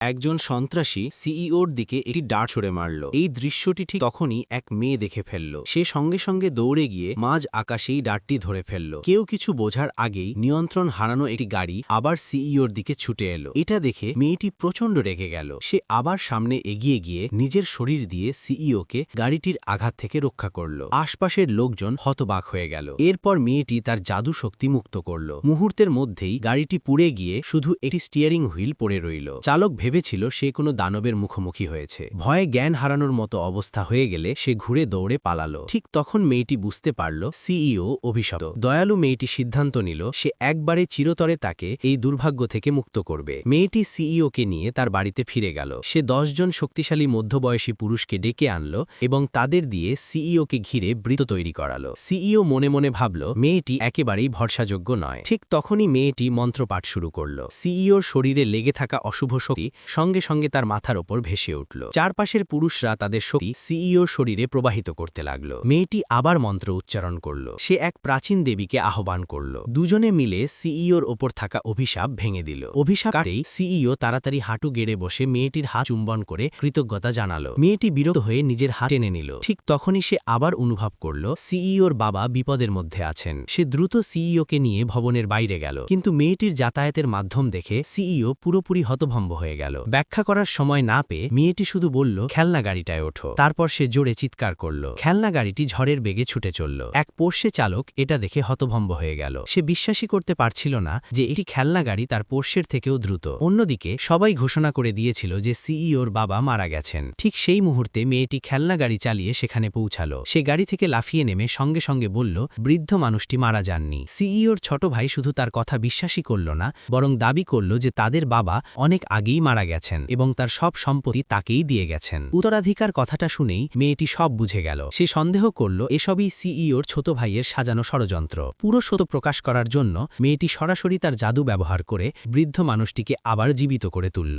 একজন সন্ত্রাসী সিইওর দিকে একটি ডার্ট ছুড়ে মারল। এই দৃশ্যটি ঠিক তখনই এক মেয়ে দেখে ফেলল। সে সঙ্গে সঙ্গে দৌড়ে গিয়ে মাঝ আকাশেই ডার্টটি ধরে ফেলল। কেউ কিছু বোঝার আগেই নিয়ন্ত্রণ হারানো একটি গাড়ি আবার সিইওর দিকে ছুটে এলো। এটা দেখে মেয়েটি প্রচণ্ড রেগে গেল। সে আবার সামনে এগিয়ে গিয়ে নিজের শরীর দিয়ে সিইওকে গাড়িটির আঘাত থেকে রক্ষা করল। আশপাশের লোকজন হতবাক হয়ে গেল। এরপর মেয়েটি তার জাদু শক্তি মুক্ত করল। মুহূর্তের মধ্যেই গাড়িটি পুড়ে গিয়ে শুধু একটি স্টিয়ারিং হুইল পড়ে রইল। চালক ভেবেছিল সে কোনো দানবের মুখোমুখি হয়েছে। ভয়ে জ্ঞান হারানোর মতো অবস্থা হয়ে গেলে সে ঘুরে দৌড়ে পালালো। ঠিক তখন মেয়েটি বুঝতে পারল সিইও অভিশপ্ত। দয়ালু মেয়েটি সিদ্ধান্ত নিল সে একবারে চিরতরে তাকে এই দুর্ভাগ্য থেকে মুক্ত করবে। মেয়েটি সিইওকে নিয়ে তার বাড়িতে ফিরে গেল। সে 10 জন শক্তিশালী মধ্যবয়সী পুরুষকে ডেকে আনল এবং তাদের দিয়ে সিইওকে ঘিরে বৃত্ত তৈরি করালো। সিইও মনে মনে ভাবল মেয়েটি একেবারেই ভরসাযোগ্য নয়। ঠিক তখনই মেয়েটি মন্ত্রপাঠ শুরু করল। সিইওর শরীরে লেগে থাকা অশুভ শক্তি সঙ্গে সঙ্গে তার মাথার ওপর ভেসে উঠল। চারপাশের পুরুষরা তাদের শক্তি সিইওর শরীরে প্রবাহিত করতে লাগল। মেয়েটি আবার মন্ত্র উচ্চারণ করল। সে এক প্রাচীন দেবীকে আহ্বান করল। দুজনে মিলে সিইওর ওপর থাকা অভিশাপ ভেঙে দিল। অভিশাপ কাটেই সিইও তাড়াতাড়ি হাঁটু গেড়ে বসে মেয়েটির হাত চুম্বন করে কৃতজ্ঞতা জানালো। মেয়েটি বিরক্ত হয়ে নিজের হাত টেনে নিল। ঠিক তখনই সে আবার অনুভব করল সিইওর বাবা বিপদের মধ্যে আছেন। সে দ্রুত সিইওকে নিয়ে ভবনের বাইরে গেল। কিন্তু মেয়েটির যাতায়াতের মাধ্যম দেখে সিইও পুরোপুরি হতভম্ব হয়ে গেল। ব্যাখ্যা করার সময় না পেয়ে মেয়েটি শুধু বলল খেলনা গাড়িটায় ওঠো। তারপর সে জোরে চিৎকার করল। খেলনা গাড়িটি ঝড়ের বেগে ছুটে চলল। এক পোর্শে চালক এটা দেখে হতভম্ব হয়ে গেল। সে বিশ্বাসই করতে পারছিল না যে এটি খেলনা গাড়ি তার পোর্শের থেকেও দ্রুত। অন্যদিকে সবাই ঘোষণা করে দিয়েছিল যে সিইওর বাবা মারা গেছেন। ঠিক সেই মুহূর্তে মেয়েটি খেলনা গাড়ি চালিয়ে সেখানে পৌঁছালো। সে গাড়ি থেকে লাফিয়ে নেমে সঙ্গে সঙ্গে বলল বৃদ্ধ মানুষটি মারা যাননি। সিইওর ছোট ভাই শুধু তার কথা বিশ্বাসই করল না, বরং দাবি করল যে তাদের বাবা অনেক আগেই মারা গেছেন এবং তার সব সম্পত্তি তাকেই দিয়ে গেছেন। উত্তরাধিকার কথাটা শুনেই মেয়েটি সব বুঝে গেল। সে সন্দেহ করল এসবই সিইওর ছোট ভাইয়ের সাজানো ষড়যন্ত্র। পুরো সত্য প্রকাশ করার জন্য মেয়েটি সরাসরি তার জাদু ব্যবহার করে বৃদ্ধ মানুষটিকে আবার জীবিত করে তুলল।